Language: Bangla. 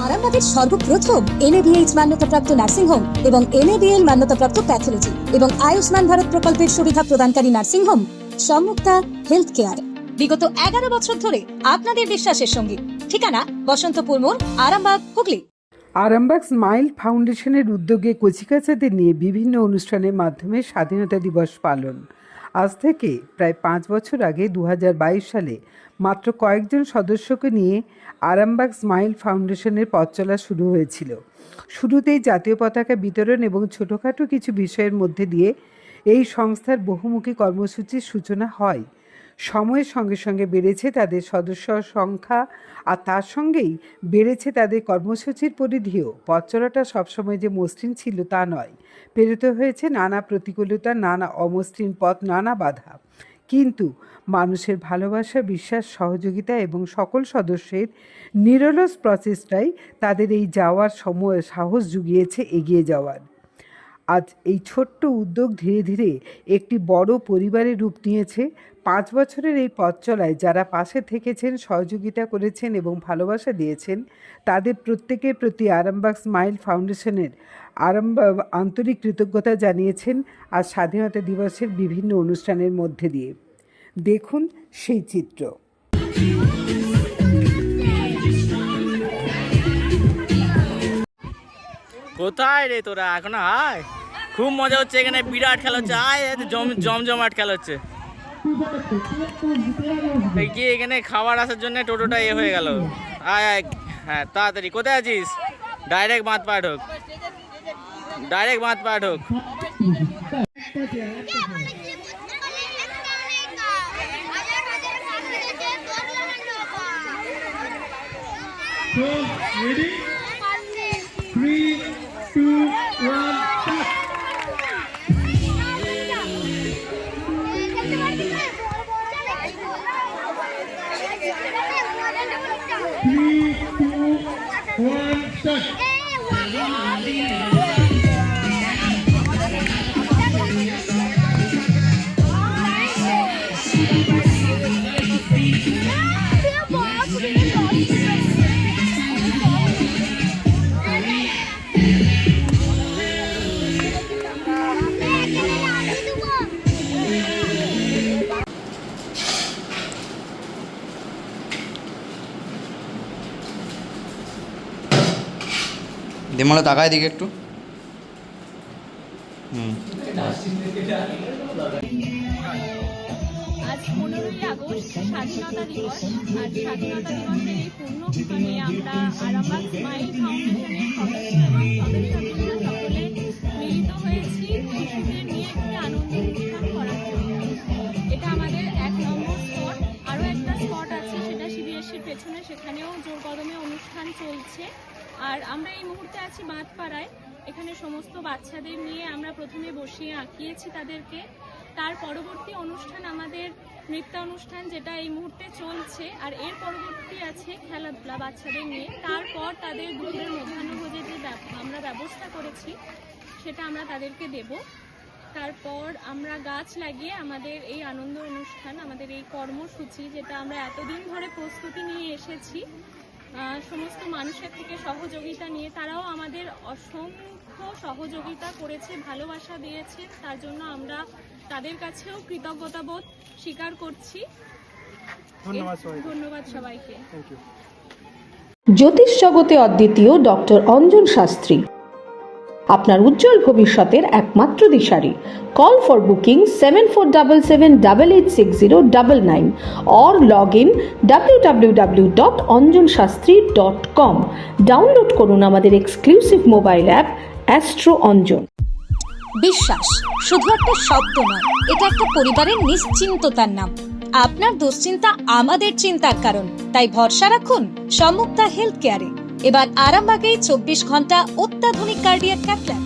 আরামবাগের সর্বপ্রথম NABH মান্যতাপ্রাপ্ত নার্সিং হোম এবং NABL মান্যতাপ্রাপ্ত প্যাথোলজি এবং আয়ুষ্মান ভারত প্রকল্পের সুবিধা প্রদানকারী নার্সিং হোম সম্যুক্তা হেলথ কেয়ার বিগত 11 বছর ধরে আপনাদের বিশ্বাসের সঙ্গী। ঠিকানা বসন্তপুর মোড়, আরামবাগ, হুগলি। আরামবাগ স্মাইল ফাউন্ডেশনের উদ্যোগে কচিকাঁচাদের নিয়ে বিভিন্ন অনুষ্ঠানের মাধ্যমে স্বাধীনতা দিবস পালন। আজ থেকে প্রায় 5 বছর আগে 2022 সালে মাত্র কয়েকজন সদস্যকে নিয়ে আরামবাগ স্মাইল ফাউন্ডেশনের পথ চলা শুরু হয়েছিল। শুরুতেই জাতীয় পতাকা বিতরণ এবং ছোটোখাটো কিছু বিষয়ের মধ্যে দিয়ে এই সংস্থার বহুমুখী কর্মসূচির সূচনা হয়। সময়ের সঙ্গে সঙ্গে বেড়েছে তাদের সদস্য সংখ্যা, আর তার সঙ্গেই বেড়েছে তাদের কর্মসূচির পরিধিও। পথ চলাটা সবসময় যে মসৃণ ছিল তা নয়, পেরোতে হয়েছে নানা প্রতিকূলতা, নানা অমসৃণ পথ, নানা বাধা। কিন্তু মানুষের ভালোবাসা, বিশ্বাস, সহযোগিতা এবং সকল সদস্যের নিরলস প্রচেষ্টাই তাদের এই যাওয়ার সময় সাহস জুগিয়েছে এগিয়ে যাওয়ার। আজ এই ছোট্ট উদ্যোগ ধীরে ধীরে একটি বড় পরিবারের রূপ নিয়েছে। 5 বছরের এই পথ চলায় যারা পাশে থেকেছেন, সহযোগিতা করেছেন এবং ভালোবাসা দিয়েছেন, তাদের প্রত্যেকের প্রতি আরামবাগ স্মাইল ফাউন্ডেশনের আন্তরিক কৃতজ্ঞতা জানিয়েছেন আর স্বাধীনতা দিবসের বিভিন্ন অনুষ্ঠানের মধ্যে দিয়ে। দেখুন সেই চিত্র। কোথায় রে তোরা? এখন আয়, খুব মজা হচ্ছে এখানে, বিরাট খেলা হচ্ছে। আয়, জমজমাট খেলা হচ্ছে। কি এখানে খাবার আসার জন্য টোটোটা হয়ে গেল। আয় আয়, হ্যাঁ তাড়াতাড়ি। কোথায় আছিস? ডাইরেক্ট বাঁধ পা ঢোক, ডাইরেক্ট বাঁধ পা ঢোক। Ready? 3, 2, 1, start! Three, two, one, start! দিমালে তাকায় দিকে একটু। আজ 15ই আগস্ট স্বাধীনতা দিবস। আর স্বাধীনতা দিবসের এই পূর্ণক্ষণে আমরা আরামবাগ স্মাইল ফাউন্ডেশনের সদস্য এবং সদস্যবৃন্দ সকলে মিলিত হয়েছি শিশুদের নিয়ে একটি আনন্দ অনুষ্ঠান করার জন্য। এটা আমাদের 1 নম্বর স্পট। আরও একটা স্পট আছে, সেটা CBSEর পেছনে, সেখানেও জোর কদমে অনুষ্ঠান চলছে। আর আমরা এই মুহূর্তে আছি বাঁধপাড়ায়। এখানে সমস্ত বাচ্চাদের নিয়ে আমরা প্রথমে বসিয়ে আঁকিয়েছি তাদেরকে। তার পরবর্তী অনুষ্ঠান আমাদের নৃত্য অনুষ্ঠান, যেটা এই মুহূর্তে চলছে। আর এর পরবর্তী আছে খেলাধুলা বাচ্চাদের নিয়ে। তারপর তাদের দুপুরের মধ্যাহ্নভোজের যে আমরা ব্যবস্থা করেছি সেটা আমরা তাদেরকে দেব। তারপর আমরা গাছ লাগিয়ে আমাদের এই আনন্দ অনুষ্ঠান, আমাদের এই কর্মসূচি, যেটা আমরা এতদিন ধরে প্রস্তুতি নিয়ে এসেছি সমস্ত মানুষের থেকে সহযোগিতা নিয়ে, তারাও আমাদের অসংখ্য সহযোগিতা করেছে, ভালোবাসা দিয়েছে। তার জন্য আমরা তাদের কাছেও কৃতজ্ঞতাবোধ স্বীকার করছি। ধন্যবাদ সবাইকে। জ্যোতিষ জগতে অদ্বিতীয় ডক্টর অঞ্জন শাস্ত্রী, আপনার উজ্জ্বল ভবিষ্যতের একমাত্র দিশারি। Call for booking 7477886099 or log in www.anjanshastri.com। Download করুন আমাদের exclusive mobile app astro Anjan. বিশ্বাস শুধু একটা শব্দ নয়, এটা একটা পরিবারের নিশ্চিন্ততার নাম। আপনার দুশ্চিন্তা আমাদের চিন্তার কারণ, তাই ভরসা রাখুন সম্যুক্তা হেলথ কেয়ারে। এবার আরামবাগে 24 ঘন্টা অত্যাধুনিক কার্ডিয়াক ক্যাথল্যাব।